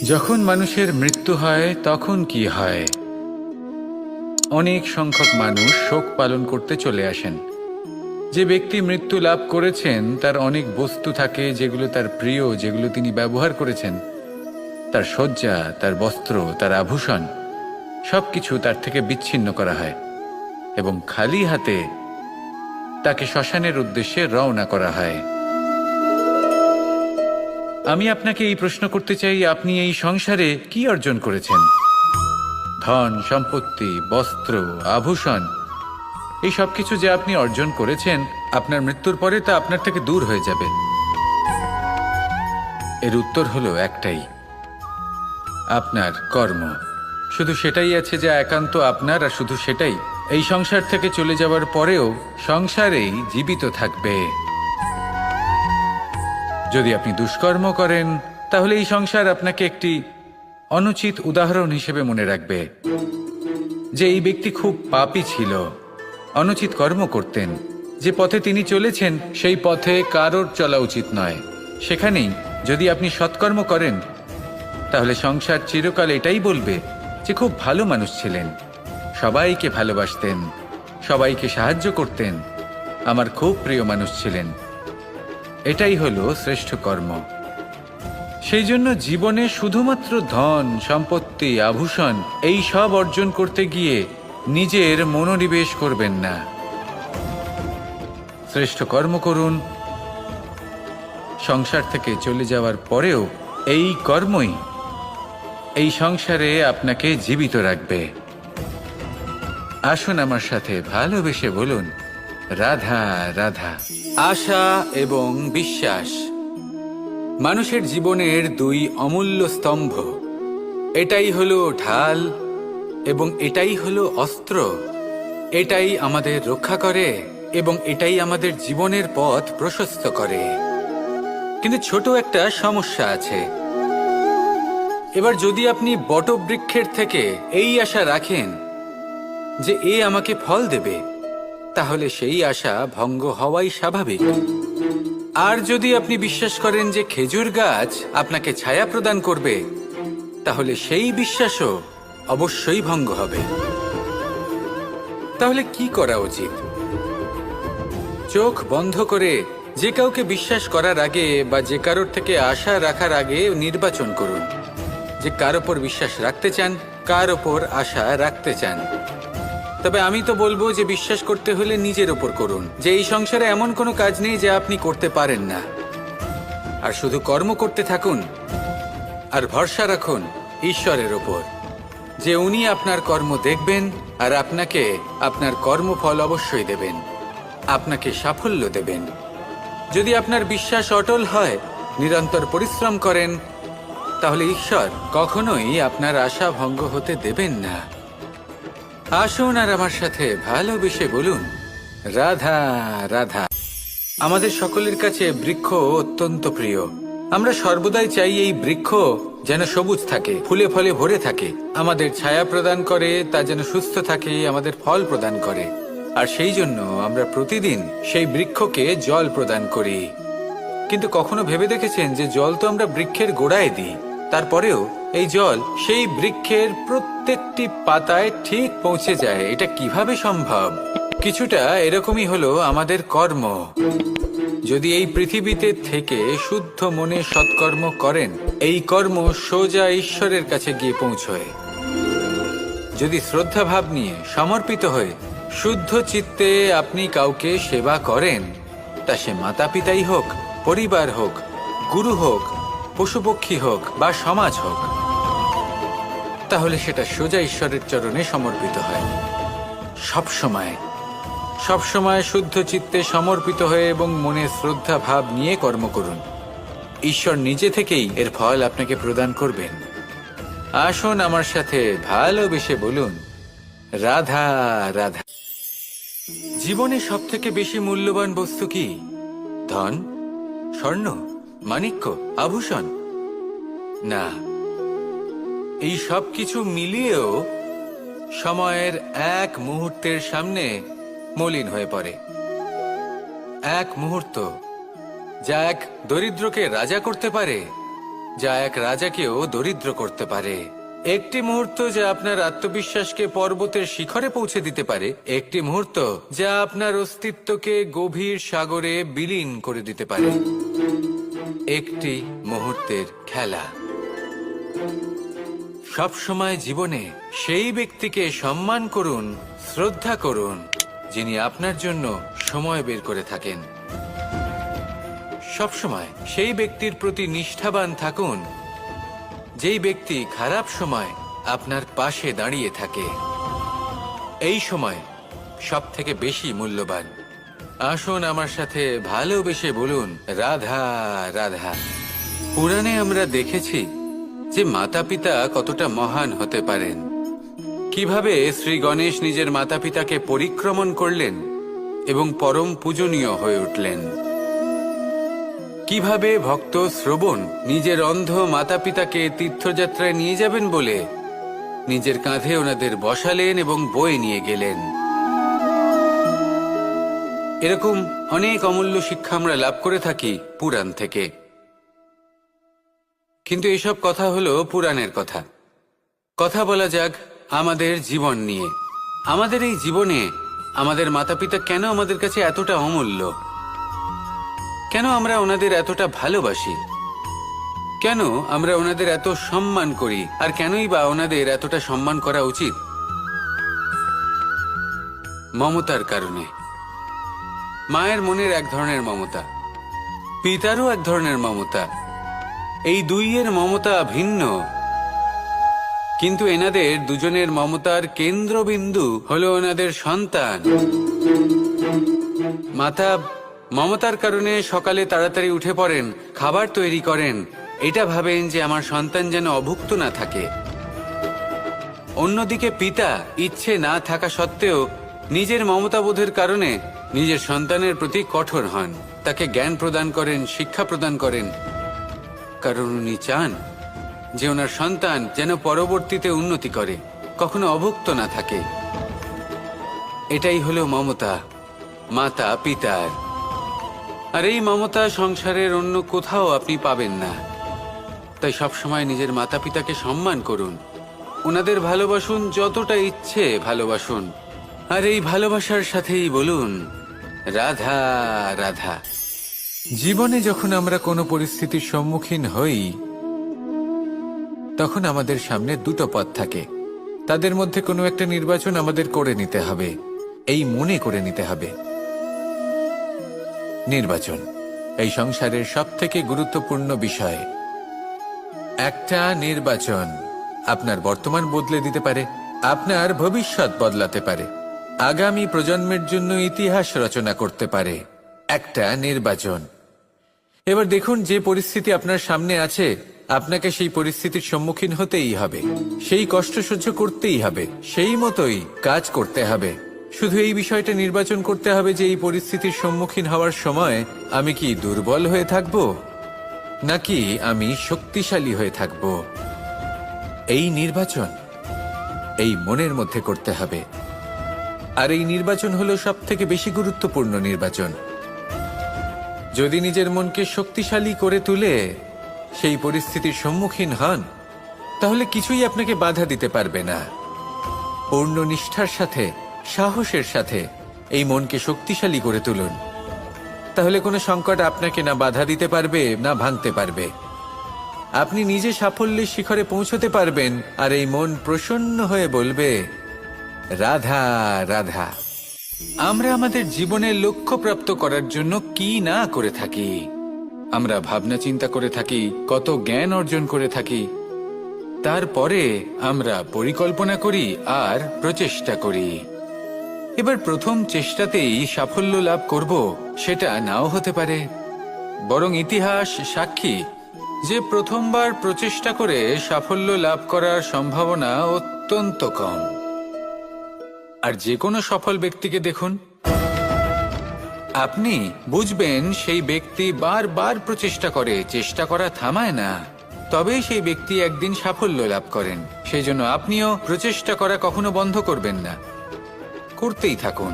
যখন মানুষের মৃত্যু হয় তখন কি হয়? অনেক সংখ্যক মানুষ শোক পালন করতে চলে আসেন। যে ব্যক্তি মৃত্যু লাভ করেছেন তার অনেক বস্তু থাকে যেগুলো তার প্রিয়, যেগুলো তিনি ব্যবহার করেছেন। তার শয্যা, তার বস্ত্র, তার আভূষণ সবকিছু তার থেকে বিচ্ছিন্ন করা হয় এবং খালি হাতে তাকে শ্মশানের উদ্দেশ্যে রওনা করা হয়। আমি আপনাকে এই প্রশ্ন করতে চাই, আপনি এই সংসারে কি অর্জন করেছেন? ধন, সম্পত্তি, বস্ত্র, আভূষণ, এই সব কিছু যে আপনি অর্জন করেছেন, আপনার মৃত্যুর পরে তা আপনার থেকে দূর হয়ে যাবে। এর উত্তর হলো একটাই, আপনার কর্ম। শুধু সেটাই আছে যা একান্ত আপনার, আর শুধু সেটাই এই সংসার থেকে চলে যাওয়ার পরেও সংসারেই জীবিত থাকবে। যদি আপনি দুষ্কর্ম করেন তাহলে এই সংসার আপনাকে একটি অনুচিত উদাহরণ হিসেবে মনে রাখবে যে এই ব্যক্তি খুব পাপী ছিল, অনুচিত কর্ম করতেন। যে পথে তিনি চলেছেন সেই পথে কারোর চলা উচিত নয়। সেখানেই যদি আপনি সৎকর্ম করেন তাহলে সংসার চিরকাল এটাই বলবে যে খুব ভালো মানুষ ছিলেন, সবাইকে ভালোবাসতেন, সবাইকে সাহায্য করতেন, আমার খুব প্রিয় মানুষ ছিলেন। এটাই হলো শ্রেষ্ঠ কর্ম। সেই জন্য জীবনে শুধুমাত্র ধন, সম্পত্তি, আভূষণ এই সব অর্জন করতে গিয়ে নিজের মনোনিবেশ করবেন না। শ্রেষ্ঠ কর্ম করুন। সংসার থেকে চলে যাওয়ার পরেও এই কর্মই এই সংসারে আপনাকে জীবিত রাখবে। আসুন আমার সাথে ভালোবেসে বলুন, রাধা রাধা। আশা এবং বিশ্বাস মানুষের জীবনের দুই অমূল্য স্তম্ভ। এটাই হলো ঢাল এবং এটাই হলো অস্ত্র। এটাই আমাদের রক্ষা করে এবং এটাই আমাদের জীবনের পথ প্রশস্ত করে। কিন্তু ছোট একটা সমস্যা আছে। এবার যদি আপনি বটবৃক্ষের থেকে এই আশা রাখেন যে এ আমাকে ফল দেবে, তাহলে সেই আশা ভঙ্গ হওয়াই স্বাভাবিক। আর যদি আপনি বিশ্বাস করেন যে খেজুর গাছ আপনাকে ছায়া প্রদান করবে, তাহলে সেই বিশ্বাসও অবশ্যই ভঙ্গ হবে। তাহলে কি করা উচিত? চোখ বন্ধ করে যে কাউকে বিশ্বাস করার আগে বা যে কারোর থেকে আশা রাখার আগে নির্বাচন করুন যে কার ওপর বিশ্বাস রাখতে চান, কার ওপর আশা রাখতে চান। তবে আমি তো বলবো যে বিশ্বাস করতে হলে নিজের ওপর করুন, যে এই সংসারে এমন কোনো কাজ নেই যা আপনি করতে পারেন না। আর শুধু কর্ম করতে থাকুন আর ভরসা রাখুন ঈশ্বরের ওপর, যে উনি আপনার কর্ম দেখবেন আর আপনাকে আপনার কর্মফল অবশ্যই দেবেন, আপনাকে সাফল্য দেবেন। যদি আপনার বিশ্বাস অটল হয়, নিরন্তর পরিশ্রম করেন, তাহলে ঈশ্বর কখনোই আপনার আশা ভঙ্গ হতে দেবেন না। আসুন আর আমার সাথে ভালোবেসে বলুন, রাধা রাধা। আমাদের সকলের কাছে বৃক্ষ অত্যন্ত প্রিয়। আমরা সর্বদাই চাই এই বৃক্ষ যেন সবুজ থাকে, ফুলে ফলে ভরে থাকে, আমাদের ছায়া প্রদান করে, তা যেন সুস্থ থাকে, আমাদের ফল প্রদান করে। আর সেই জন্য আমরা প্রতিদিন সেই বৃক্ষকে জল প্রদান করি। কিন্তু কখনো ভেবে দেখেছেন যে জল তো আমরা বৃক্ষের গোড়ায় দিই, তারপরেও এই জল সেই বৃক্ষের প্রত্যেকটি পাতায় ঠিক পৌঁছে যায়? এটা কিভাবে সম্ভব? কিছুটা এরকমই হলো আমাদের কর্ম। যদি এই পৃথিবীতে থেকে শুদ্ধ মনে সৎকর্ম করেন, এই কর্ম সোজা ঈশ্বরের কাছে গিয়ে পৌঁছয়। যদি শ্রদ্ধাভাব নিয়ে সমর্পিত হয়ে শুদ্ধ চিত্তে আপনি কাউকে সেবা করেন, তা সে মাতা পিতাই হোক, পরিবার হোক, গুরু হোক, পশুপক্ষী হোক বা সমাজ হোক, তাহলে সেটা সোজা ঈশ্বরের চরণে সমর্পিত হয়। সবসময় সবসময় শুদ্ধ চিত্তে সমর্পিত হয়ে এবং মনে শ্রদ্ধা ভাব নিয়ে কর্ম করুন। ঈশ্বর নিজে থেকেই এর ফল আপনাকে প্রদান করবেন। আসুন আমার সাথে ভালোবেসে বলুন, রাধা রাধা। জীবনে সব থেকে বেশি মূল্যবান বস্তু কি? ধন, স্বর্ণ, মাণিক্য, আভূষণ? না, এই সব কিছু মিলিয়েও সময়ের এক মুহূর্তের সামনে মলিন হয়ে পড়ে। এক মুহূর্ত যা এক দরিদ্রকে রাজা করতে পারে, যা এক রাজাকেও দরিদ্র করতে পারে, একটি মুহূর্ত যা আপনার আত্মবিশ্বাসকে পর্বতের শিখরে পৌঁছে দিতে পারে, একটি মুহূর্ত যা আপনার অস্তিত্বকে গভীর সাগরে বিলীন করে দিতে পারে। একটি মুহূর্তের খেলা। সব সময় জীবনে সেই ব্যক্তিকে সম্মান করুন, শ্রদ্ধা করুন, যিনি আপনার জন্য সময় বের করে থাকেন। সব সময় সেই ব্যক্তির প্রতি নিষ্ঠাবান থাকুন, যেই ব্যক্তি খারাপ সময় আপনার পাশে দাঁড়িয়ে থাকে। এই সময় সব থেকে বেশি মূল্যবান। আসুন আমার সাথে ভালোবেসে বলুন, রাধা রাধা। পুরাণে আমরা দেখেছি যে মাতা পিতা কতটা মহান হতে পারেন, কিভাবে শ্রী গণেশ নিজের মাতা পিতাকে পরিক্রমণ করলেন এবং পরম পূজনীয় হয়ে উঠলেন। কিভাবে ভক্ত শ্রবণ নিজের অন্ধ মাতা পিতাকে তীর্থযাত্রায় নিয়ে যাবেন বলে নিজের কাঁধে ওনাদের বসালেন এবং বয়ে নিয়ে গেলেন। এরকম অনেক অমূল্য শিক্ষা আমরা লাভ করে থাকি পুরাণ থেকে। কিন্তু এসব কথা হলো পুরাণের কথা। কথা বলা যাক আমাদের জীবন নিয়ে। আমাদের এই জীবনে আমাদের মাতা পিতা কেন আমাদের কাছে এতটা অমূল্য? কেন আমরা ওনাদের এতটা ভালোবাসি? কেন আমরা ওনাদের এত সম্মান করি? আর কেনই বা ওনাদের এতটা সম্মান করা উচিত? মমতার কারণে। মায়ের মনের এক ধরনের মমতা, পিতারও এক ধরনের মমতা। এই দুইয়ের মমতা ভিন্ন, কিন্তু এনাদের দুজনের মমতার কেন্দ্রবিন্দু হলো ওনাদের সন্তান। মাতা মমতার কারণে সকালে তাড়াতাড়ি উঠে পড়েন, খাবার তৈরি করেন, এটা ভাবেন যে আমার সন্তান যেন অভুক্ত না থাকে। অন্যদিকে পিতা ইচ্ছে না থাকা সত্ত্বেও নিজের মমতাবোধের কারণে নিজের সন্তানের প্রতি কঠোর হন, তাকে জ্ঞান প্রদান করেন, শিক্ষা প্রদান করেন, কারণ উনি চান যে ওনার সন্তান যেন পরবর্তীতে উন্নতি করে, কখনো অভুক্ত না থাকে। এটাই হলো মমতা মাতা পিতার। আর এই মমতা সংসারের অন্য কোথাও আপনি পাবেন না। তাই সবসময় নিজের মাতা পিতাকে সম্মান করুন, ওনাদের ভালোবাসুন, যতটা ইচ্ছে ভালোবাসুন। আর এই ভালোবাসার সাথেই বলুন, রাধা রাধা। জীবনে যখন আমরা কোনো পরিস্থিতির সম্মুখীন হই, তখন আমাদের সামনে দুটো পথ থাকে। তাদের মধ্যে কোনো একটা নির্বাচন আমাদের করে নিতে হবে, এই মনে করে নিতে হবে। নির্বাচন এই সংসারের সবথেকে গুরুত্বপূর্ণ বিষয়। একটা নির্বাচন আপনার বর্তমান বদলে দিতে পারে, আপনার ভবিষ্যৎ বদলাতে পারে, আগামী প্রজন্মের জন্য ইতিহাস রচনা করতে পারে। একটা নির্বাচন। এবার দেখুন, যে পরিস্থিতি আপনার সামনে আছে, আপনাকে সেই পরিস্থিতির সম্মুখীন হতেই হবে, সেই কষ্ট সহ্য করতেই হবে, সেই মতোই কাজ করতে হবে। শুধু এই বিষয়টা নির্বাচন করতে হবে যে এই পরিস্থিতির সম্মুখীন হওয়ার সময় আমি কি দুর্বল হয়ে থাকব নাকি আমি শক্তিশালী হয়ে থাকব। এই নির্বাচন এই মনের মধ্যে করতে হবে। আর এই নির্বাচন হলো সবথেকে বেশি গুরুত্বপূর্ণ নির্বাচন। যদি নিজের মনকে শক্তিশালী করে তুলে সেই পরিস্থিতির সম্মুখীন হন, তাহলে কিছুই আপনাকে বাধা দিতে পারবে না। পূর্ণ নিষ্ঠার সাথে, সাহসের সাথে এই মনকে শক্তিশালী করে তুলুন, তাহলে কোনো সংকট আপনাকে না বাধা দিতে পারবে না ভাঙতে পারবে। আপনি নিজে সাফল্যের শিখরে পৌঁছতে পারবেন, আর এই মন প্রসন্ন হয়ে বলবে, রাধা রাধা। আমরা আমাদের জীবনের লক্ষ্য প্রাপ্ত করার জন্য কি না করে থাকি। আমরা ভাবনা চিন্তা করে থাকি, কত জ্ঞান অর্জন করে থাকি, তারপরে আমরা পরিকল্পনা করি আর প্রচেষ্টা করি। এবার প্রথম চেষ্টাতেই সাফল্য লাভ করব সেটা নাও হতে পারে, বরং ইতিহাস সাক্ষী যে প্রথমবার প্রচেষ্টা করে সাফল্য লাভ করার সম্ভাবনা অত্যন্ত কম। আর যে কোনো সফল ব্যক্তিকে দেখুন, আপনি বুঝবেন সেই ব্যক্তি বারবার প্রচেষ্টা করে, চেষ্টা করা থামায় না, তবেই সেই ব্যক্তি একদিন সাফল্য লাভ করেন। সেই জন্য আপনিও প্রচেষ্টা করা কখনো বন্ধ করবেন না, করতেই থাকুন।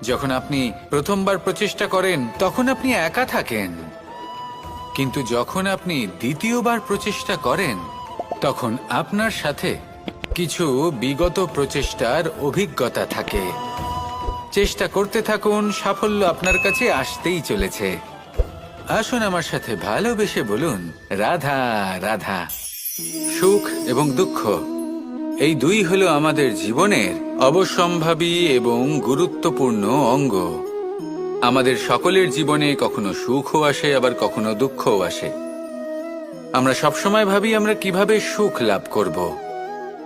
যখন আপনি প্রথমবার প্রচেষ্টা করেন তখন আপনি একা থাকেন, কিন্তু যখন আপনি দ্বিতীয়বার প্রচেষ্টা করেন তখন আপনার সাথে কিছু বিগত প্রচেষ্টার অভিজ্ঞতা থাকে। চেষ্টা করতে থাকুন, সাফল্য আপনার কাছে আসতেই চলেছে। আসুন আমার সাথে ভালোবেসে বলুন, রাধা রাধা। সুখ এবং দুঃখ এই দুই হলো আমাদের জীবনের অবশ্যম্ভাবী এবং গুরুত্বপূর্ণ অঙ্গ। আমাদের সকলের জীবনে কখনো সুখও আসে, আবার কখনো দুঃখও আসে। আমরা সবসময় ভাবি আমরা কিভাবে সুখ লাভ করব,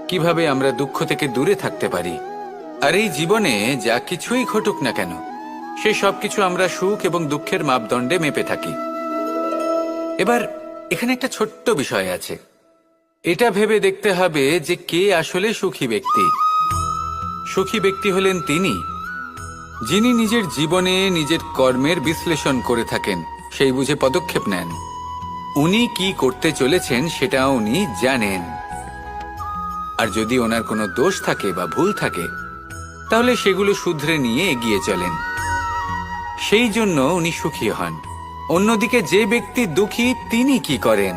কিভাবে আমরা দুঃখ থেকে দূরে থাকতে পারি। আর এই জীবনে যা কিছুই ঘটুক না কেন, সে সবকিছু আমরা সুখ এবং দুঃখের মাপদণ্ডে মেপে থাকি। এবার এখানে একটা ছোট্ট বিষয় আছে। এটা ভেবে দেখতে হবে যে কে আসলে সুখী ব্যক্তি। সুখী ব্যক্তি হলেন তিনি যিনি নিজের জীবনে নিজের কর্মের বিশ্লেষণ করে থাকেন, সেই বুঝে পদক্ষেপ নেন। উনি কি করতে চলেছেন সেটা উনি জানেন। আর যদি ওনার কোনো দোষ থাকে বা ভুল থাকে, তাহলে সেগুলো শুধরে নিয়ে এগিয়ে চলেন। সেই জন্য উনি সুখী হন। অন্যদিকে যে ব্যক্তি দুঃখী, তিনি কি করেন?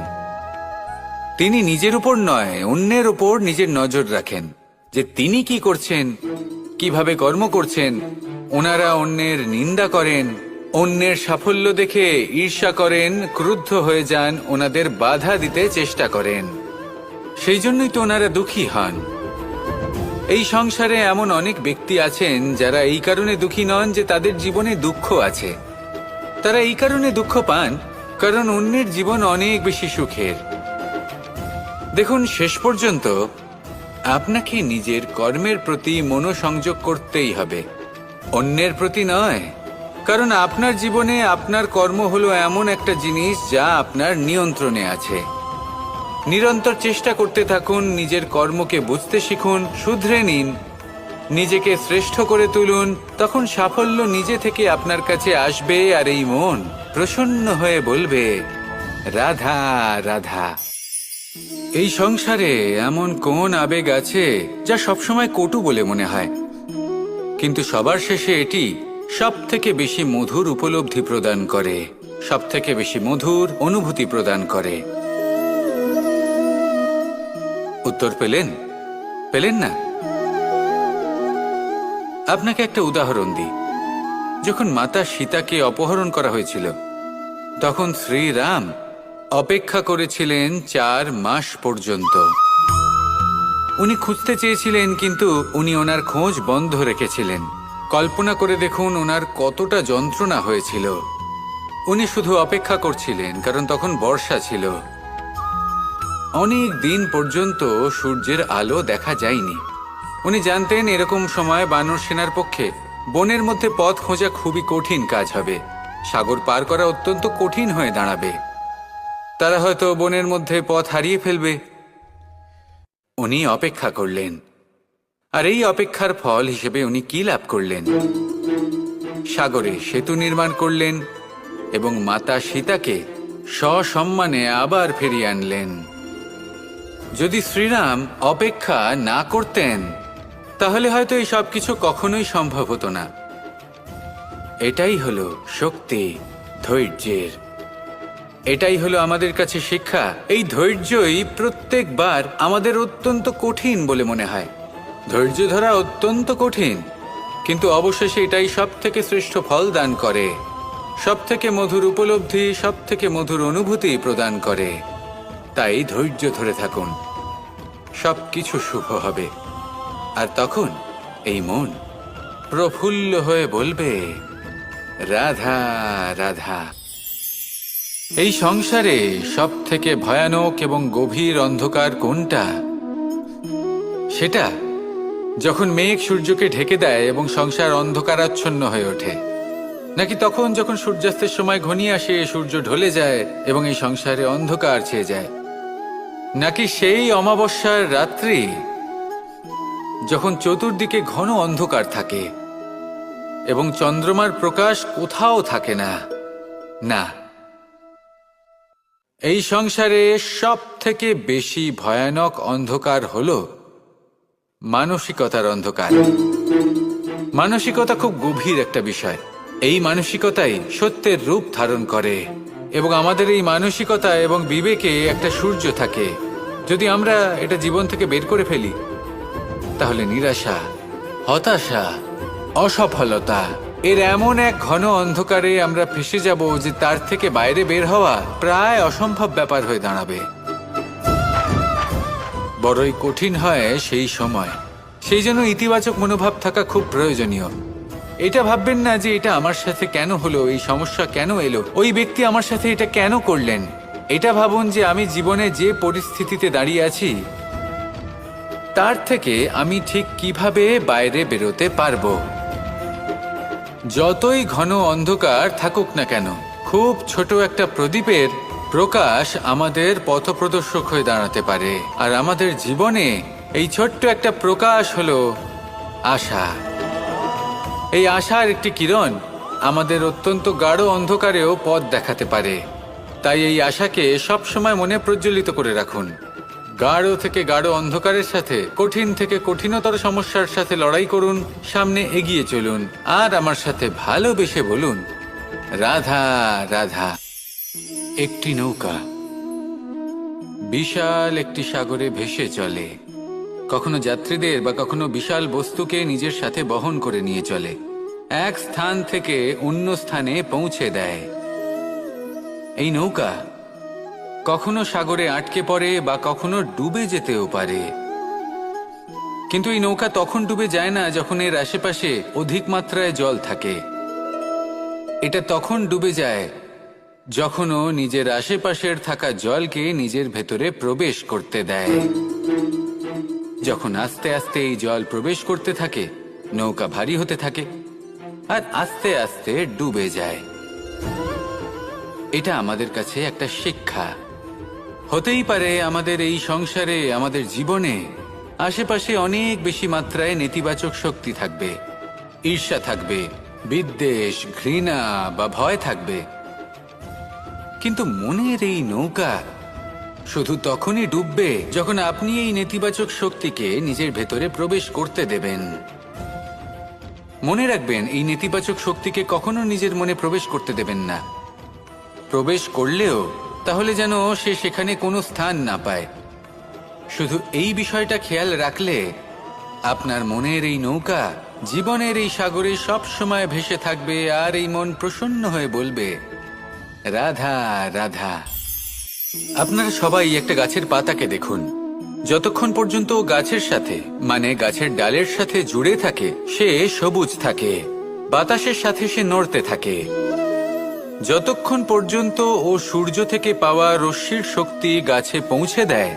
তিনি নিজের উপর নয়, অন্যের উপর নিজের নজর রাখেন যে তিনি কি করছেন, কিভাবে কর্ম করছেন। ওনারা অন্যের নিন্দা করেন, অন্যের সাফল্য দেখে ঈর্ষা করেন, ক্রুদ্ধ হয়ে যান, ওনাদের বাধা দিতে চেষ্টা করেন। সেই জন্যই তো ওনারা দুঃখী হন। এই সংসারে এমন অনেক ব্যক্তি আছেন যারা এই কারণে দুঃখী নন যে তাদের জীবনে দুঃখ আছে। তারা এই কারণে দুঃখ পান কারণ অন্যের জীবন অনেক বেশি সুখের। দেখুন, শেষ পর্যন্ত আপনাকে নিজের কর্মের প্রতি মনোসংযোগ করতেই হবে, অন্যের প্রতি নয়। কারণ আপনার জীবনে আপনার কর্ম হলো এমন একটা জিনিস যা আপনার নিয়ন্ত্রণে আছে। নিরন্তর চেষ্টা করতে থাকুন, নিজের কর্মকে বুঝতে শিখুন, শুধরে নিন, নিজেকে শ্রেষ্ঠ করে তুলুন। তখন সাফল্য নিজে থেকে আপনার কাছে আসবে, আর এই মন প্রসন্ন হয়ে বলবে, রাধা রাধা। এই সংসারে এমন কোন আবেগ আছে যা সবসময় কটু বলে মনে হয়, কিন্তু সবার শেষে এটি সব থেকে বেশি মধুর উপলব্ধি প্রদান করে, সব থেকে বেশি মধুর অনুভূতি প্রদান করে। উত্তর পেলেন? পেলেন না? আপনাকে একটা উদাহরণ দিই। যখন মাতা সীতাকে অপহরণ করা হয়েছিল, তখন শ্রীরাম অপেক্ষা করেছিলেন 4 মাস পর্যন্ত। উনি খুঁজতে চেয়েছিলেন, কিন্তু উনি ওনার খোঁজ বন্ধ রেখেছিলেন। কল্পনা করে দেখুন ওনার কতটা যন্ত্রণা হয়েছিল। উনি শুধু অপেক্ষা করছিলেন, কারণ তখন বর্ষা ছিল। অনেক দিন পর্যন্ত সূর্যের আলো দেখা যায়নি। উনি জানতেন এরকম সময় বানর সেনার পক্ষে বনের মধ্যে পথ খোঁজা খুবই কঠিন কাজ হবে। সাগর পার করা অত্যন্ত কঠিন হয়ে দাঁড়াবে। তারা হয়তো বনের মধ্যে পথ হারিয়ে ফেলবে। উনি অপেক্ষা করলেন, আর এই অপেক্ষার ফল হিসেবে উনি কি লাভ করলেন? সাগরে সেতু নির্মাণ করলেন এবং মাতা সীতাকে সসম্মানে আবার ফিরিয়ে আনলেন। যদি শ্রীরাম অপেক্ষা না করতেন, তাহলে হয়তো এই সব কিছু কখনোই সম্ভব হতো না। এটাই হলো শক্তি ধৈর্যের। এটাই হলো আমাদের কাছে শিক্ষা। এই ধৈর্যই প্রত্যেকবার আমাদের অত্যন্ত কঠিন বলে মনে হয়। ধৈর্য ধরা অত্যন্ত কঠিন, কিন্তু অবশেষে এটাই সব থেকে শ্রেষ্ঠ ফল দান করে, সব থেকে মধুর উপলব্ধি, সব থেকে মধুর অনুভূতি প্রদান করে। তাই ধৈর্য ধরে থাকুন, সব কিছু শুভ হবে। আর তখন এই মন প্রফুল্ল হয়ে বলবে, রাধা রাধা। এই সংসারে সব থেকে ভয়ানক এবং গভীর অন্ধকার কোনটা? সেটা যখন মেঘ সূর্যকে ঢেকে দেয় এবং সংসার অন্ধকারাচ্ছন্ন হয়ে ওঠে, নাকি তখন যখন সূর্যাস্তের সময় ঘনিয়ে আসে, সূর্য ঢলে যায় এবং এই সংসারে অন্ধকার ছেয়ে যায়, নাকি সেই অমাবস্যার রাত্রি যখন চতুর্দিকে ঘন অন্ধকার থাকে এবং চন্দ্রমার প্রকাশ কোথাও থাকে না? না, এই সংসারে সব থেকে বেশি ভয়ানক অন্ধকার হলো মানসিকতার অন্ধকার। মানসিকতা খুব গভীর একটা বিষয়। এই মানসিকতাই সত্যের রূপ ধারণ করে। এবং আমাদের এই মানসিকতা এবং বিবেকে একটা সূর্য থাকে। যদি আমরা এটা জীবন থেকে বের করে ফেলি, তাহলে নিরাশা, হতাশা, অসফলতা এর এমন এক ঘন অন্ধকারে আমরা ফেসে যাব যে তার থেকে বাইরে বের হওয়া প্রায় অসম্ভব ব্যাপার হয়ে দাঁড়াবে। বড়ই কঠিন হয় সেই সময়। সেই জন্য ইতিবাচক মনোভাব থাকা খুব প্রয়োজনীয়। এটা ভাববেন না যে এটা আমার সাথে কেন হলো, এই সমস্যা কেন এলো, ওই ব্যক্তি আমার সাথে এটা কেন করলেন। এটা ভাবুন যে আমি জীবনে যে পরিস্থিতিতে দাঁড়িয়ে আছি তার থেকে আমি ঠিক কিভাবে বাইরে বেরোতে পারবো। যতই ঘন অন্ধকার থাকুক না কেন, খুব ছোট একটা প্রদীপের প্রকাশ আমাদের পথপ্রদর্শক হয়ে দাঁড়াতে পারে। আর আমাদের জীবনে এই ছোট্ট একটা প্রকাশ হলো আশা। এই আশার একটি কিরণ আমাদের অত্যন্ত গাঢ় অন্ধকারেও পথ দেখাতে পারে। তাই এই আশাকে সবসময় মনে প্রজ্বলিত করে রাখুন। গাঢ় থেকে গাঢ় অন্ধকারের সাথে, কঠিন থেকে কঠিনতর সমস্যার সাথে লড়াই করুন, সামনে এগিয়ে চলুন, আর আমার সাথে ভালোবেসে বলুন, রাধা রাধা। একটি নৌকা বিশাল একটি সাগরে ভেসে চলে। কখনো যাত্রীদের বা কখনো বিশাল বস্তুকে নিজের সাথে বহন করে নিয়ে চলে, এক স্থান থেকে অন্য স্থানে পৌঁছে দেয়। এই নৌকা কখনো সাগরে আটকে পড়ে বা কখনো ডুবে যেতেও পারে। কিন্তু এই নৌকা তখন ডুবে যায় না যখন এর আশেপাশে অধিক মাত্রায় জল থাকে। এটা তখন ডুবে যায় যখন ও নিজের আশেপাশের থাকা জলকে নিজের ভেতরে প্রবেশ করতে দেয়। যখন আস্তে আস্তে এই জল প্রবেশ করতে থাকে, নৌকা ভারী হতে থাকে আর আস্তে আস্তে ডুবে যায়। এটা আমাদের কাছে একটা শিক্ষা। হতেই পারে আমাদের এই সংসারে, আমাদের জীবনে আশেপাশে অনেক বেশি মাত্রায় নেতিবাচক শক্তি থাকবে, ঈর্ষা থাকবে, বিদ্বেষ, ঘৃণা বা ভয় থাকবে। কিন্তু মনের এই নৌকা শুধু তখনই ডুববে যখন আপনি এই নেতিবাচক শক্তিকে নিজের ভেতরে প্রবেশ করতে দেবেন। মনে রাখবেন, এই নেতিবাচক শক্তিকে কখনো নিজের মনে প্রবেশ করতে দেবেন না। প্রবেশ করলেও তাহলে যেন সে সেখানে কোনো স্থান না পায়। শুধু এই বিষয়টা খেয়াল রাখলে আপনার মনের এই নৌকা জীবনের এই সাগরে সব সময় ভেসে থাকবে, আর এই মন প্রসন্ন হয়ে বলবে, রাধা রাধা। আপনারা সবাই একটা গাছের পাতাকে দেখুন। যতক্ষণ পর্যন্ত ও গাছের সাথে, মানে গাছের ডালের সাথে জুড়ে থাকে, সে সবুজ থাকে, বাতাসের সাথে সে নড়তে থাকে। যতক্ষণ পর্যন্ত ও সূর্য থেকে পাওয়া রশ্মির শক্তি গাছে পৌঁছে দেয়,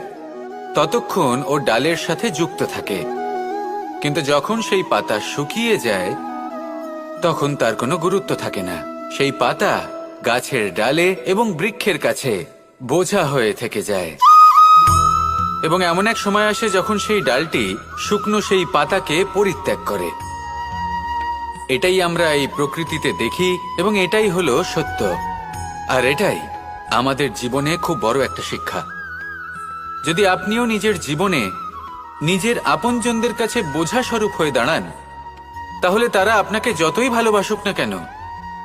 ততক্ষণ ও ডালের সাথে যুক্ত থাকে। কিন্তু যখন সেই পাতা শুকিয়ে যায়, তখন তার কোনো গুরুত্ব থাকে না। সেই পাতা গাছের ডালে এবং বৃক্ষের কাছে বোঝা হয়ে থেকে যায়। এবং এমন এক সময় আসে যখন সেই ডালটি শুকনো সেই পাতাকে পরিত্যাগ করে। এটাই আমরা এই প্রকৃতিতে দেখি এবং এটাই হলো সত্য। আর এটাই আমাদের জীবনে খুব বড় একটা শিক্ষা। যদি আপনিও নিজের জীবনে নিজের আপনজনদের কাছে বোঝা স্বরূপ হয়ে দাঁড়ান, তাহলে তারা আপনাকে যতই ভালোবাসুক না কেন,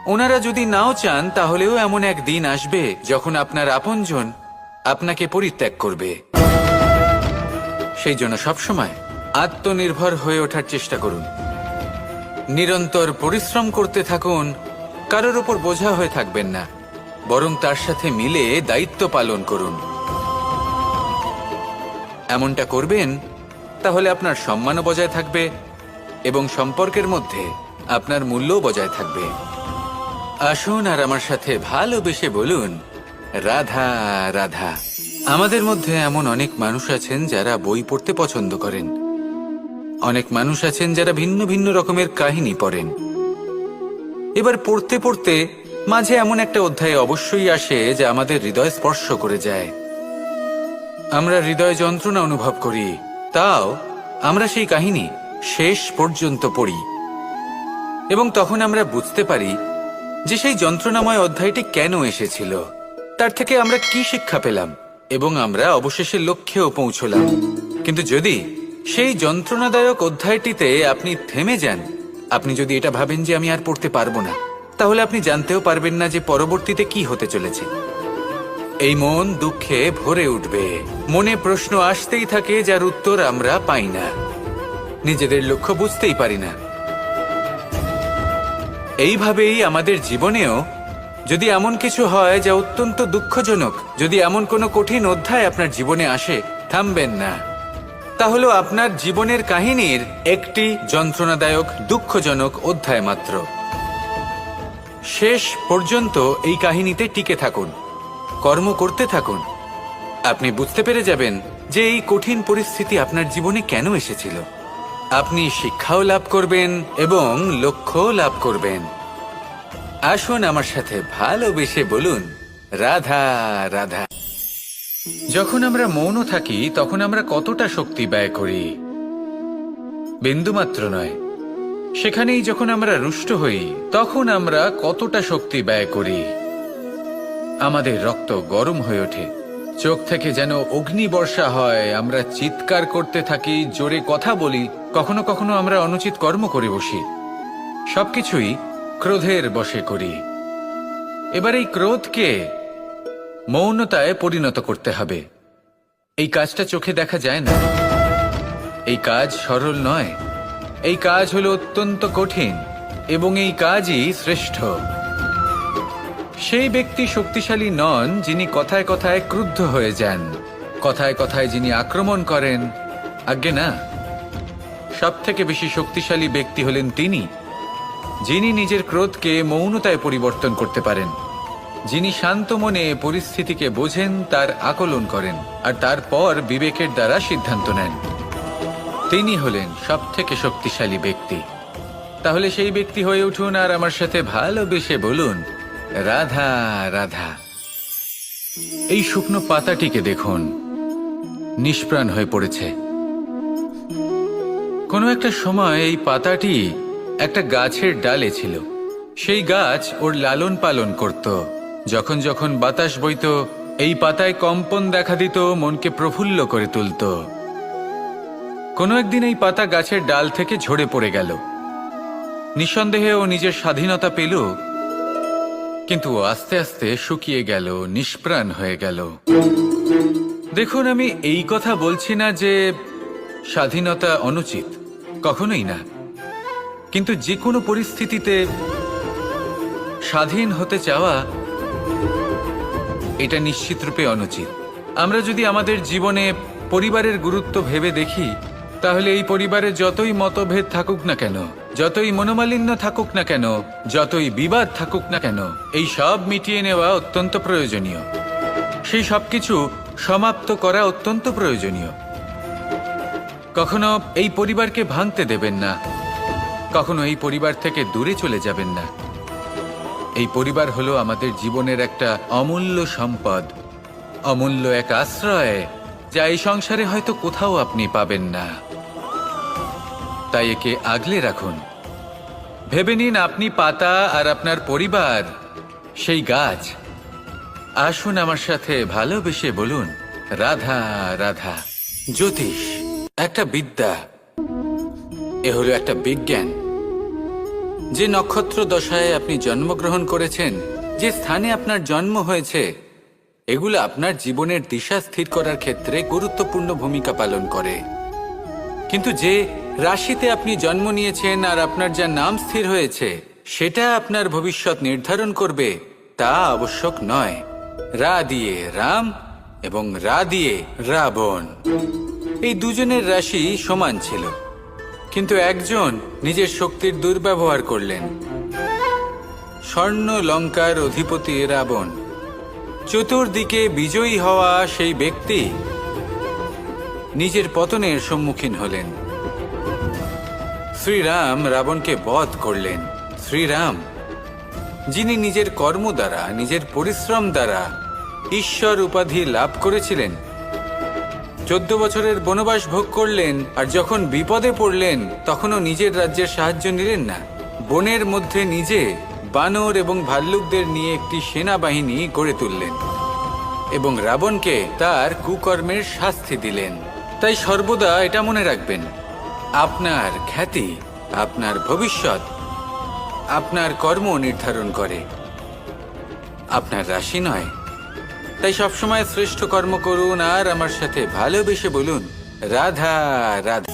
ওনারা যদি নাও চান, তাহলেও এমন এক দিন আসবে যখন আপনার আপনজন আপনাকে পরিত্যাগ করবে। সেই জন্য সবসময় আত্মনির্ভর হয়ে ওঠার চেষ্টা করুন। নিরন্তর পরিশ্রম করতে থাকুন, কারোর উপর বোঝা হয়ে থাকবেন না, বরং তার সাথে মিলে দায়িত্ব পালন করুন। এমনটা করবেন, তাহলে আপনার সম্মানও বজায় থাকবে এবং সম্পর্কের মধ্যে আপনার মূল্যও বজায় থাকবে। আসুন আর আমার সাথে ভালোবেসে বলুন, রাধা রাধা। আমাদের মধ্যে এমন অনেক মানুষ আছেন যারা বই পড়তে পছন্দ করেন। অনেক মানুষ আছেন যারা ভিন্ন ভিন্ন রকমের কাহিনী পড়েন। এবার পড়তে পড়তে মাঝে এমন একটা অধ্যায় অবশ্যই আসে যা আমাদের হৃদয় স্পর্শ করে যায়। আমরা হৃদয় যন্ত্রণা অনুভব করি, তাও আমরা সেই কাহিনী শেষ পর্যন্ত পড়ি এবং তখন আমরা বুঝতে পারি যে সেই যন্ত্রণাময় অধ্যায়টি কেন এসেছিল, তার থেকে আমরা কি শিক্ষা পেলাম এবং আমরা অবশেষে লক্ষ্যেও পৌঁছলাম। কিন্তু যদি সেই যন্ত্রণাদায়ক অধ্যায়টিতে আপনি থেমে যান, আপনি যদি এটা ভাবেন যে আমি আর পড়তে পারবো না, তাহলে আপনি জানতেও পারবেন না যে পরবর্তীতে কি হতে চলেছে। এই মন দুঃখে ভরে উঠবে। মনে প্রশ্ন আসতেই থাকে যার উত্তর আমরা পাই না, নিজেদের লক্ষ্য বুঝতেই পারি না। এইভাবেই আমাদের জীবনেও যদি এমন কিছু হয় যা অত্যন্ত দুঃখজনক, যদি এমন কোনো কঠিন অধ্যায় আপনার জীবনে আসে, থামবেন না। তা হলো আপনার জীবনের কাহিনীর একটি যন্ত্রণাদায়ক দুঃখজনক অধ্যায় মাত্র। শেষ পর্যন্ত এই কাহিনীতে টিকে থাকুন, কর্ম করতে থাকুন। আপনি বুঝতে পেরে যাবেন যে এই কঠিন পরিস্থিতি আপনার জীবনে কেন এসেছিল। আপনি শিক্ষাও লাভ করবেন এবং লক্ষ্যও লাভ করবেন। আসুন আমার সাথে ভালোবেসে বলুন, রাধা রাধা। যখন আমরা মৌন থাকি তখন আমরা কতটা শক্তি ব্যয় করি, বিন্দুমাত্র নয়। সেখানেই যখন আমরা রুষ্ট হই তখন আমরা কতটা শক্তি ব্যয় করি। আমাদের রক্ত গরম হয়ে ওঠে, চোখ থেকে যেন অগ্নিবর্ষা হয়, আমরা চিৎকার করতে থাকি, জোরে কথা বলি, কখনো কখনো আমরা অনুচিত কর্ম করে বসি। সবকিছুই ক্রোধের বশে করি। এবার এই ক্রোধকে মৌনতায় পরিণত করতে হবে। এই কাজটা চোখে দেখা যায় না, এই কাজ সরল নয়, এই কাজ হলো অত্যন্ত কঠিন এবং এই কাজই শ্রেষ্ঠ। সেই ব্যক্তি শক্তিশালী নন যিনি কথায় কথায় ক্রুদ্ধ হয়ে যান, কথায় কথায় যিনি আক্রমণ করেন। আজ্ঞে না, সব থেকে বেশি শক্তিশালী ব্যক্তি হলেন তিনি যিনি নিজের ক্রোধকে মৌনতায় পরিবর্তন করতে পারেন, যিনি শান্ত মনে পরিস্থিতিকে বোঝেন, তার আকলন করেন আর তারপর বিবেকের দ্বারা সিদ্ধান্ত নেন। তিনি হলেন সব থেকে শক্তিশালী ব্যক্তি। তাহলে সেই ব্যক্তি হয়ে উঠুন আর আমার সাথে ভালোবেসে বলুন, রাধা রাধা। এই শুকনো পাতাটিকে দেখুন, নিষ্প্রাণ হয়ে পড়েছে। কোনো একটা সময় এই পাতাটি একটা গাছের ডালে ছিল। সেই গাছ ওর লালন পালন করত। যখন যখন বাতাস বইত, এই পাতায় কম্পন দেখা দিত, মনকে প্রফুল্ল করে তুলত। কোনো একদিন এই পাতা গাছের ডাল থেকে ঝরে পড়ে গেল। নিঃসন্দেহে ও নিজের স্বাধীনতা পেল, কিন্তু আস্তে আস্তে শুকিয়ে গেল, নিষ্প্রাণ হয়ে গেল। দেখুন, আমি এই কথা বলছি না যে স্বাধীনতা অনুচিত, কখনোই না। কিন্তু যে কোনো পরিস্থিতিতে স্বাধীন হতে চাওয়া এটা নিশ্চিতরূপে অনুচিত। আমরা যদি আমাদের জীবনে পরিবারের গুরুত্ব ভেবে দেখি, তাহলে এই পরিবারে যতই মতভেদ থাকুক না কেন, যতই মনোমালিন্য থাকুক না কেন, যতই বিবাদ থাকুক না কেন, এই সব মিটিয়ে নেওয়া অত্যন্ত প্রয়োজনীয়। সেই সবকিছু সমাপ্ত করা অত্যন্ত প্রয়োজনীয়। কখনো এই পরিবারকে ভাঙতে দেবেন না, কখনো এই পরিবার থেকে দূরে চলে যাবেন না। এই পরিবার হলো আমাদের জীবনের একটা অমূল্য সম্পদ, অমূল্য এক আশ্রয়, যা এই সংসারে হয়তো কোথাও আপনি পাবেন না। তাই একে আগলে রাখুন। ভেবে নিন আপনি পাতা আর আপনার পরিবার সেই গাছ। আসুন আমার সাথে ভালোবেসে বলুন, রাধা রাধা। জ্যোতিষ একটা বিদ্যা, এ হলো একটা বিজ্ঞান। যে নক্ষত্র দশায় আপনি জন্মগ্রহণ করেছেন, যে স্থানে আপনার জন্ম হয়েছে, এগুলো আপনার জীবনের দিশা স্থির করার ক্ষেত্রে গুরুত্বপূর্ণ ভূমিকা পালন করে। কিন্তু যে রাশিতে আপনি জন্ম নিয়েছেন আর আপনার যা নাম স্থির হয়েছে, সেটা আপনার ভবিষ্যৎ নির্ধারণ করবে তা আবশ্যক নয়। রা দিয়ে রাম এবং রা দিয়ে রাবণ, এই দুজনের রাশি সমান ছিল, কিন্তু একজন নিজের শক্তির দুর্ব্যবহার করলেন। স্বর্ণ লঙ্কার অধিপতি রাবণ, চতুর্দিকে বিজয়ী হওয়া সেই ব্যক্তি নিজের পতনের সম্মুখীন হলেন। শ্রীরাম রাবণকে বধ করলেন। শ্রীরাম, যিনি নিজের কর্ম দ্বারা, নিজের পরিশ্রম দ্বারা ঈশ্বর উপাধি লাভ করেছিলেন, 14 বছরের বনবাস ভোগ করলেন, আর যখন বিপদে পড়লেন তখনও নিজের রাজ্যের সাহায্য নিলেন না। বনের মধ্যে নিজে বানর এবং ভাল্লুকদের নিয়ে একটি সেনাবাহিনী গড়ে তুললেন এবং রাবণকে তার কুকর্মের শাস্তি দিলেন। তাই সর্বদা এটা মনে রাখবেন, আপনার খ্যাতি, আপনার ভবিষ্যৎ আপনার কর্ম নির্ধারণ করে, আপনার রাশি নয়। তাই সবসময় শ্রেষ্ঠ কর্ম করুন আর আমার সাথে ভালোবেসে বলুন, রাধা রাধা।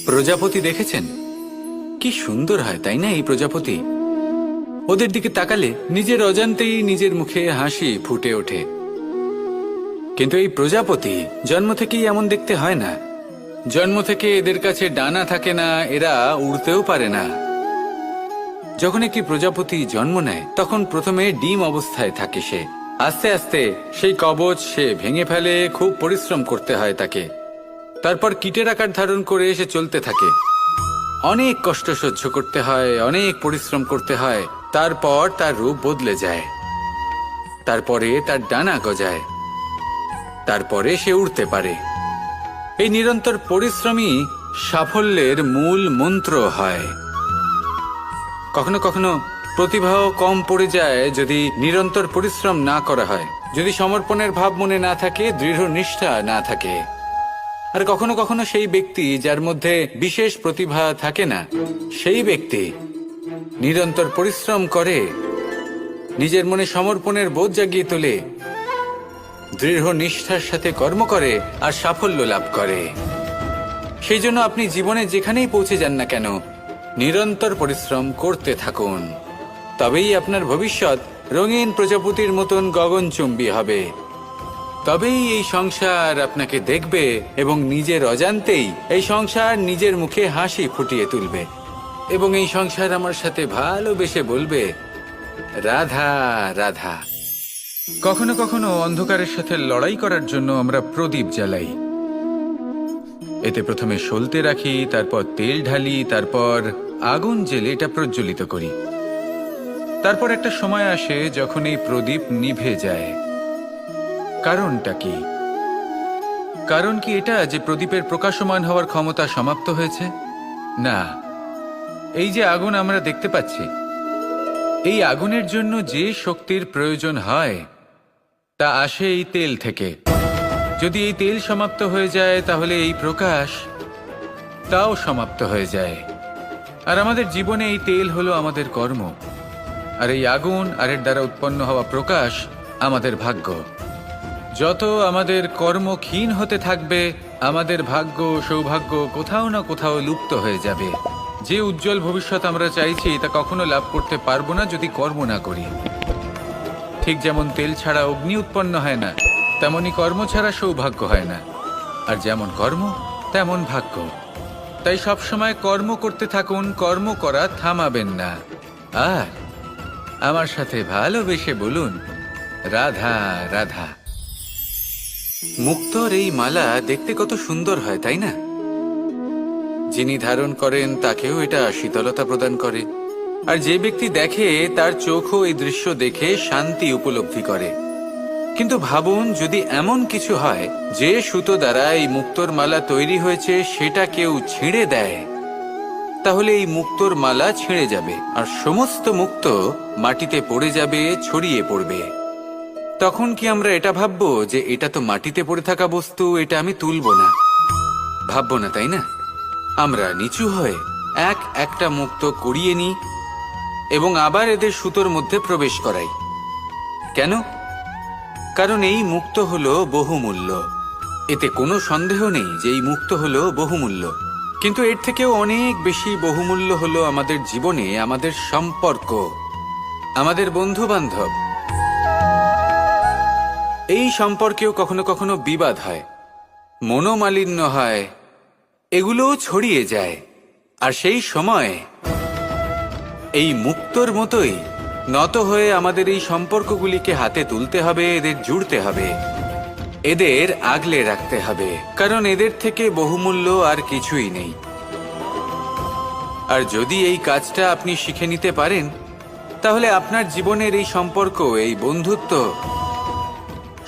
প্রজাপতি দেখেছেন কি সুন্দর হয়, তাই না? এই প্রজাপতি, ওদের দিকে তাকালে নিজের অজান্তেই নিজের মুখে হাসি ফুটে ওঠে। কিন্তু এই প্রজাপতি জন্ম থেকেই এমন দেখতে হয় না। জন্ম থেকে এদের কাছে ডানা থাকে না, এরা উড়তেও পারে না। যখন একটি প্রজাপতি জন্ম নেয় তখন প্রথমে ডিম অবস্থায় থাকে সে। আস্তে আস্তে সেই কবচ সে ভেঙে ফেলে, খুব পরিশ্রম করতে হয় তাকে। তারপর কীটের আকার ধারণ করে সে চলতে থাকে। অনেক কষ্ট সহ্য করতে হয়, অনেক পরিশ্রম করতে হয়। তারপর তার রূপ বদলে যায়, তারপরে তার ডানা গজায়, তারপরে সে উড়তে পারে। এই নিরন্তর পরিশ্রমই সাফল্যের মূল মন্ত্র হয়। কখনো কখনো প্রতিভাও কম পড়ে যায় যদি নিরন্তর পরিশ্রম না করা হয়, যদি সমর্পণের ভাব মনে না থাকে, দৃঢ় নিষ্ঠা না থাকে। আর কখনো কখনো সেই ব্যক্তি যার মধ্যে বিশেষ প্রতিভা থাকে না, সেই ব্যক্তি নিরন্তর পরিশ্রম করে, নিজের মনে সমর্পণের বোধ জাগিয়ে তোলে, দৃঢ় নিষ্ঠার সাথে কর্ম করে আর সাফল্য লাভ করে। সেই জন্য আপনি জীবনে যেখানেই পৌঁছে যান না কেন, নিরন্তর পরিশ্রম করতে থাকুন। তবেই আপনার ভবিষ্যৎ রঙিন প্রজাপতির মতন গগনচুম্বী হবে। তবেই এই সংসার আপনাকে দেখবে এবং নিজের অজান্তেই এই সংসার নিজের মুখে হাসি ফুটিয়ে তুলবে এবং এই সংসার আমার সাথে ভালোবেসে বলবে, রাধা রাধা। কখনো কখনো অন্ধকারের সাথে লড়াই করার জন্য আমরা প্রদীপ জ্বালাই। এতে প্রথমে সলতে রাখি, তারপর তেল ঢালি, তারপর আগুন জেলে এটা প্রজ্বলিত করি। তারপর একটা সময় আসে যখন এই প্রদীপ নিভে যায়। কারণটা কি? কারণ কি এটা যে প্রদীপের প্রকাশমান হওয়ার ক্ষমতা সমাপ্ত হয়েছে? না, এই যে আগুন আমরা দেখতে পাচ্ছি, এই আগুনের জন্য যে শক্তির প্রয়োজন হয় তা আসে এই তেল থেকে। যদি এই তেল সমাপ্ত হয়ে যায় তাহলে এই প্রকাশ তাও সমাপ্ত হয়ে যায়। আর আমাদের জীবনে এই তেল হলো আমাদের কর্ম, আর এই আগুন আর এর দ্বারা উৎপন্ন হওয়া প্রকাশ আমাদের ভাগ্য। যত আমাদের কর্ম ক্ষীণ হতে থাকবে, আমাদের ভাগ্য সৌভাগ্য কোথাও না কোথাও লুপ্ত হয়ে যাবে। যে উজ্জ্বল ভবিষ্যৎ আমরা চাইছি তা কখনো লাভ করতে পারবো না যদি কর্ম না করি। ঠিক যেমন তেল ছাড়া অগ্নি উৎপন্ন হয় না, তেমনি কর্ম ছাড়া সৌভাগ্য হয় না। আর যেমন কর্ম তেমন ভাগ্য। তাই সবসময় কর্ম করতে থাকুন, কর্ম করা থামাবেন না। আর আমার সাথে ভালোবেসে বলুন, রাধা রাধা। মুক্তোর এই মালা দেখতে কত সুন্দর হয়, তাই না? যিনি ধারণ করেন তাকেও এটা শীতলতা প্রদান করে, আর যে ব্যক্তি দেখে তার চোখও এই দৃশ্য দেখে শান্তি উপলব্ধি করে। কিন্তু ভাবুন, যদি এমন কিছু হয় যে সুতো দ্বারা এই মুক্তোর মালা তৈরি হয়েছে সেটা কেউ ছিঁড়ে দেয়, তাহলে এই মুক্তোর মালা ছিঁড়ে যাবে আর সমস্ত মুক্তো মাটিতে পড়ে যাবে, ছড়িয়ে পড়বে। তখন কি আমরা এটা ভাববো যে এটা তো মাটিতে পড়ে থাকা বস্তু, এটা আমি তুলব না? ভাববো না, তাই না? আমরা নিচু হয়ে একটা মুক্তো কুড়িয়ে নিই এবং আবার এদের সুতোর মধ্যে প্রবেশ করাই। কেন? কারণ এই মুক্তো হলো বহুমূল্য। এতে কোনো সন্দেহ নেই যে এই মুক্তো হলো বহুমূল্য। কিন্তু এর থেকেও অনেক বেশি বহুমূল্য হলো আমাদের জীবনে আমাদের সম্পর্ক, আমাদের বন্ধু বান্ধব। এই সম্পর্কেও কখনো কখনো বিবাদ হয়, মনোমালিন্য হয়, এগুলোও ছড়িয়ে যায়। আর সেই সময় এই মুক্তোর মতোই নত হয়ে আমাদের এই সম্পর্কগুলিকে হাতে তুলতে হবে, এদের জুড়তে হবে, এদের আগলে রাখতে হবে, কারণ এদের থেকে বহুমূল্য আর কিছুই নেই। আর যদি এই কাজটা আপনি শিখে নিতে পারেন, তাহলে আপনার জীবনের এই সম্পর্ক, এই বন্ধুত্ব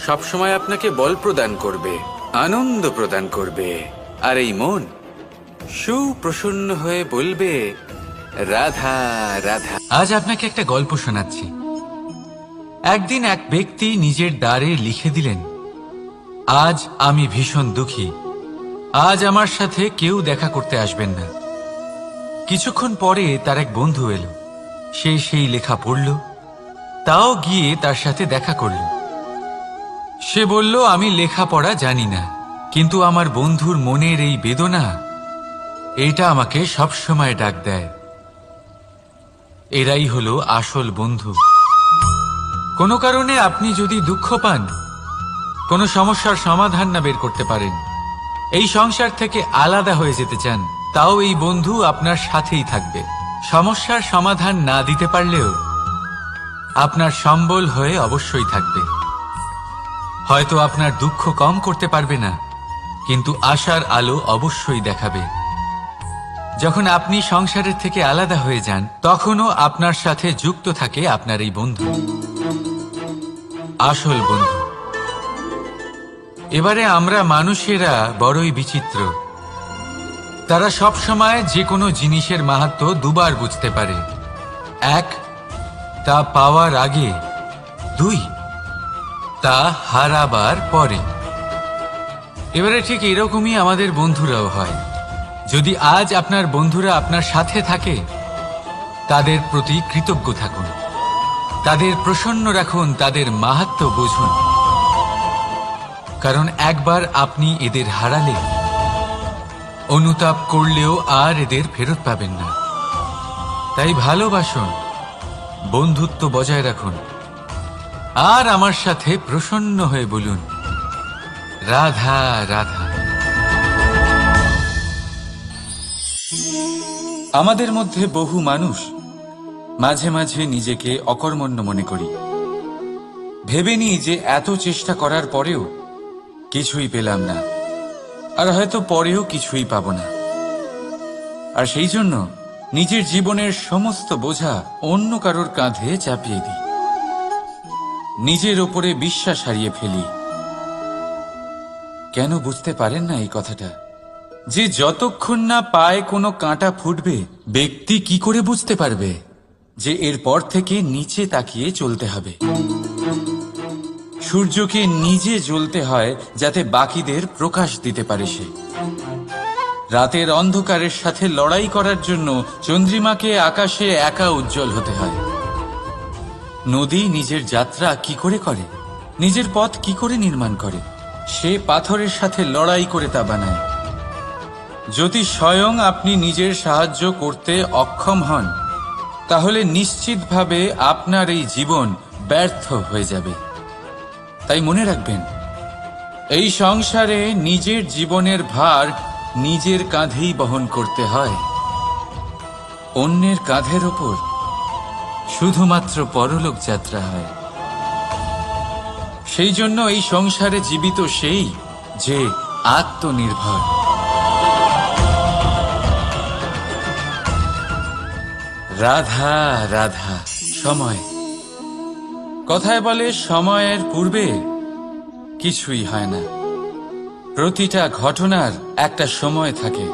সবসময় আপনাকে বল প্রদান করবে, আনন্দ প্রদান করবে, আর এই মন সুপ্রসন্ন হয়ে বলবে, রাধা রাধা। আজ আপনাকে একটা গল্প শোনাচ্ছি। একদিন এক ব্যক্তি নিজের দ্বারে লিখে দিলেন, আজ আমি ভীষণ দুঃখী, আজ আমার সাথে কেউ দেখা করতে আসবেন না। কিছুক্ষণ পরে তার এক বন্ধু এলো, সে সেই লেখা পড়ল, তাও গিয়ে তার সাথে দেখা করল। সে বলল, আমি লেখাপড়া জানি না, কিন্তু আমার বন্ধুর মনের এই বেদনা, এটা আমাকে সবসময় ডাক দেয়। এরাই হলো আসল বন্ধু। কোনো কারণে আপনি যদি দুঃখ পান, কোনো সমস্যার সমাধান না বের করতে পারেন, এই সংসার থেকে আলাদা হয়ে যেতে চান, তাও এই বন্ধু আপনার সাথেই থাকবে। সমস্যার সমাধান না দিতে পারলেও আপনার সম্বল হয়ে অবশ্যই থাকবে। হয়তো আপনার দুঃখ কম করতে পারবে না, কিন্তু আশার আলো অবশ্যই দেখাবে। যখন আপনি সংসারের থেকে আলাদা হয়ে যান, তখনও আপনার সাথে যুক্ত থাকে আপনার এই বন্ধু, আসল বন্ধু। এবারে আমরা মানুষেরা বড়ই বিচিত্র। তারা সব সময় যে কোনো জিনিসের মাহাত্ম্য দুবার বুঝতে পারে। এক, তা পাওয়ার আগে। দুই, তা হারাবার পরে। এবারে ঠিক এরকমই আমাদের বন্ধুরাও হয়। যদি আজ আপনার বন্ধুরা আপনার সাথে থাকে, তাদের প্রতি কৃতজ্ঞ থাকুন, তাদের প্রসন্ন রাখুন, তাদের মাহাত্ম্য বুঝুন। কারণ একবার আপনি এদের হারালে, অনুতাপ করলেও আর এদের ফেরত পাবেন না। তাই ভালোবাসুন, বন্ধুত্ব বজায় রাখুন, আর আমার সাথে প্রসন্ন হয়ে বলুন, রাধা রাধা। আমাদের মধ্যে বহু মানুষ মাঝে মাঝে নিজেকে অকর্মণ্য মনে করি। ভেবে নিই যে এত চেষ্টা করার পরেও কিছুই পেলাম না, আর হয়তো পরেও কিছুই পাব না। আর সেই জন্য নিজের জীবনের সমস্ত বোঝা অন্য কারোর কাঁধে চাপিয়ে দিই, নিজের ওপরে বিশ্বাস হারিয়ে ফেলি। কেন বুঝতে পারেন না এই কথাটা? যে যতক্ষণ না পায়ে কোনো কাঁটা ফুটবে, ব্যক্তি কি করে বুঝতে পারবে যে এরপর থেকে নিচে তাকিয়ে চলতে হবে? সূর্যকে নিজে জ্বলতে হয় যাতে বাকিদের প্রকাশ দিতে পারে সে। রাতের অন্ধকারের সাথে লড়াই করার জন্য চন্দ্রিমাকে আকাশে একা উজ্জ্বল হতে হয়। নদী নিজের যাত্রা কি করে করে, নিজের পথ কি করে নির্মাণ করে? সে পাথরের সাথে লড়াই করে তা বানায়। যদি স্বয়ং আপনি নিজের সাহায্য করতে অক্ষম হন, তাহলে নিশ্চিতভাবে আপনার এই জীবন ব্যর্থ হয়ে যাবে। তাই মনে রাখবেন, এই সংসারে নিজের জীবনের ভার নিজের কাঁধেই বহন করতে হয়। অন্যের কাঁধের ওপর শুধুমাত্র পরলোক যাত্রা হয়। সেই জন্য এই সংসারে জীবিত সেই যে আত্মনির্ভর। রাধা রাধা। সময়, কথায় বলে সময়ের পূর্বে কিছুই হয় না। প্রতিটা ঘটনার একটা সময় থাকে।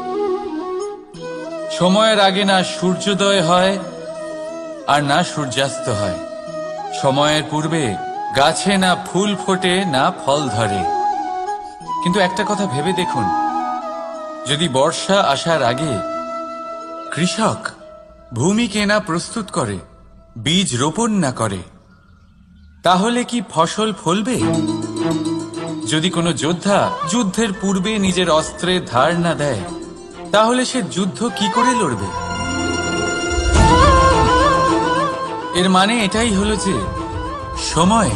সময়ের আগে না সূর্যোদয় হয় আর না সূর্যাস্ত হয়। সময়ের পূর্বে গাছে না ফুল ফোটে না ফল ধরে। কিন্তু একটা কথা ভেবে দেখুন, যদি বর্ষা আসার আগে কৃষক ভূমিকে না প্রস্তুত করে, বীজ রোপণ না করে, তাহলে কি ফসল ফলবে? যদি কোনো যোদ্ধা যুদ্ধের পূর্বে নিজের অস্ত্রে ধার না দেয়, তাহলে সে যুদ্ধ কি করে লড়বে? এর মানে এটাই হলো যে সময়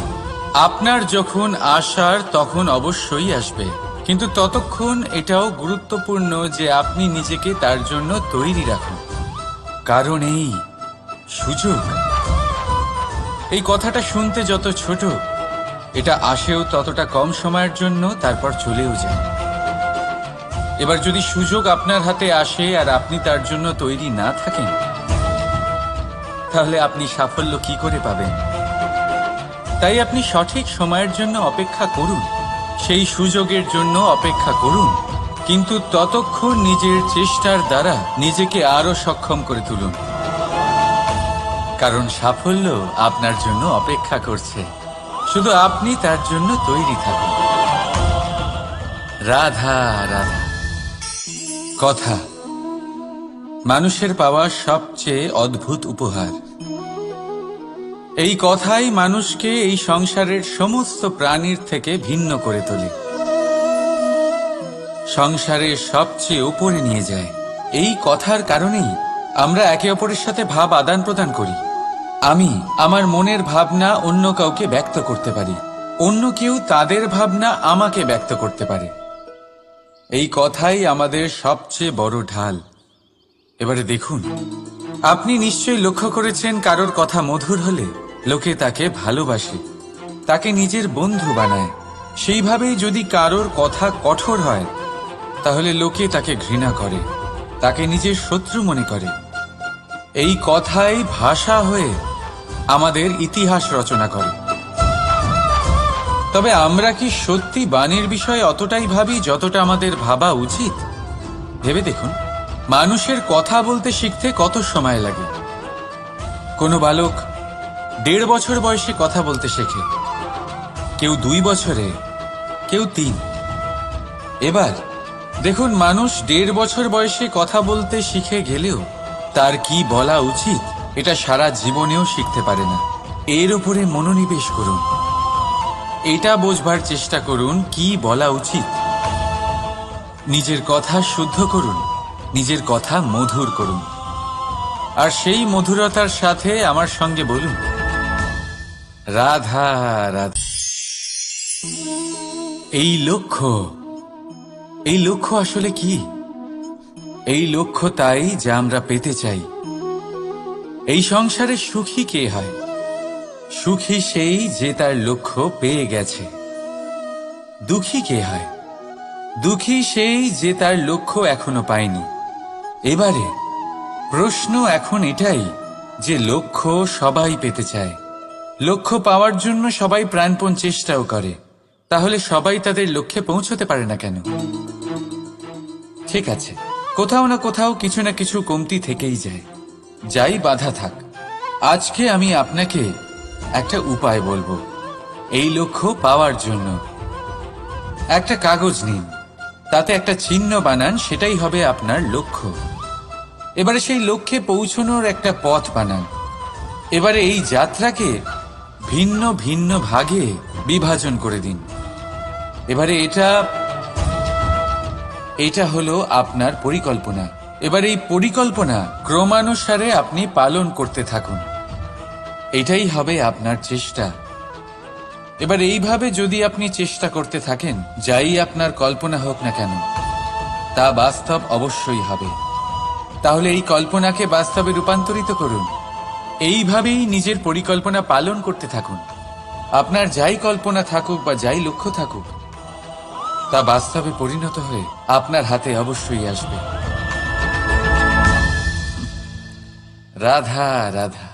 আপনার যখন আসার তখন অবশ্যই আসবে, কিন্তু ততক্ষণ এটাও গুরুত্বপূর্ণ যে আপনি নিজেকে তার জন্য তৈরি রাখুন। কারণ এই সুযোগ, এই কথাটা শুনতে যত ছোট, এটা আসেও ততটা কম সময়ের জন্য, তারপর চলেও যায়। এবার যদি সুযোগ আপনার হাতে আসে আর আপনি তার জন্য তৈরি না থাকেন, তাহলে আপনি সাফল্য কি করে পাবেন? তাই আপনি সঠিক সময়ের জন্য অপেক্ষা করুন, সেই সুযোগের জন্য অপেক্ষা করুন, কিন্তু ততক্ষণ নিজের চেষ্টার দ্বারা নিজেকে আরো সক্ষম করে তুলুন। কারণ সাফল্য আপনার জন্য অপেক্ষা করছে, শুধু আপনি তার জন্য তৈরি থাকুন। রাধা রাধা। কথা, মানুষের পাওয়া সবচেয়ে অদ্ভুত উপহার। এই কথাই মানুষকে এই সংসারের সমস্ত প্রাণীর থেকে ভিন্ন করে তোলে, সংসারের সবচেয়ে উপরে নিয়ে যায়। এই কথার কারণেই আমরা একে অপরের সাথে ভাব আদান প্রদান করি। আমি আমার মনের ভাবনা অন্য কাউকে ব্যক্ত করতে পারি, অন্য কেউ তাদের ভাবনা আমাকে ব্যক্ত করতে পারে। এই কথাই আমাদের সবচেয়ে বড় ঢাল। এবারে দেখুন, আপনি নিশ্চয়ই লক্ষ্য করেছেন কারোর কথা মধুর হলে লোকে তাকে ভালোবাসে, তাকে নিজের বন্ধু বানায়। সেইভাবেই যদি কারোর কথা কঠোর হয় তাহলে লোকে তাকে ঘৃণা করে, তাকে নিজের শত্রু মনে করে। এই কথাই ভাষা হয়ে আমাদের ইতিহাস রচনা করে। তবে আমরা কি সত্যি বাণীর বিষয়ে অতটাই ভাবি যতটা আমাদের ভাবা উচিত? ভেবে দেখুন, মানুষের কথা বলতে শিখতে কত সময় লাগে। কোনো বালক 1.5 বছর বয়সে কথা বলতে শেখে, কেউ 2 বছরে, কেউ 3। এবার দেখুন, মানুষ 1.5 বছর বয়সে কথা বলতে শিখে গেলেও তার কি বলা উচিত এটা সারা জীবনেও শিখতে পারে না। এর উপরে মনোনিবেশ করুন, এটা বোঝবার চেষ্টা করুন কি বলা উচিত। নিজের কথা শুদ্ধ করুন, নিজের কথা মধুর করুন, আর সেই মধুরতার সাথে আমার সঙ্গে বলুন, রাধা রাধা। এই লক্ষ্য আসলে কি? এই লক্ষ্য তাই যা আমরা পেতে চাই। এই সংসারে সুখী কে হয়? সুখী সেই যে তার লক্ষ্য পেয়ে গেছে। দুঃখী কে হয়? দুঃখী সেই যে তার লক্ষ্য এখনো পায়নি। এবারে প্রশ্ন এখন এটাই যে লক্ষ্য সবাই পেতে চায়, লক্ষ্য পাওয়ার জন্য সবাই প্রাণপণ চেষ্টাও করে, তাহলে সবাই তাদের লক্ষ্যে পৌঁছতে পারে না কেন? ঠিক আছে, কোথাও না কোথাও কিছু না কিছু কমতি থেকেই যায়, যাই বাধা থাক। আজকে আমি আপনাকে একটা উপায় বলবো এই লক্ষ্য পাওয়ার জন্য। একটা কাগজ নিন, তাতে একটা চিহ্ন বানান, সেটাই হবে আপনার লক্ষ্য। এবারে সেই লক্ষ্যে পৌঁছানোর একটা পথ বানান। এবারে এই যাত্রাকে ভিন্ন ভিন্ন ভাগে বিভাজন করে দিন। এবারে এটা হলো আপনার পরিকল্পনা। এবার এই পরিকল্পনা ক্রমানুসারে আপনি পালন করতে থাকুন, এটাই হবে আপনার চেষ্টা। এবার এইভাবে যদি আপনি চেষ্টা করতে থাকেন, যাই আপনার কল্পনা হোক না কেন তা বাস্তব অবশ্যই হবে। তাহলে এই কল্পনাকে বাস্তবে রূপান্তরিত করুন। এইভাবেই নিজের পরিকল্পনা পালন করতে থাকুন। আপনার যাই কল্পনা থাকুক বা যাই লক্ষ্য থাকুক, তা বাস্তবে পরিণত হয়ে আপনার হাতে অবশ্যই আসবে। রাধা রাধা।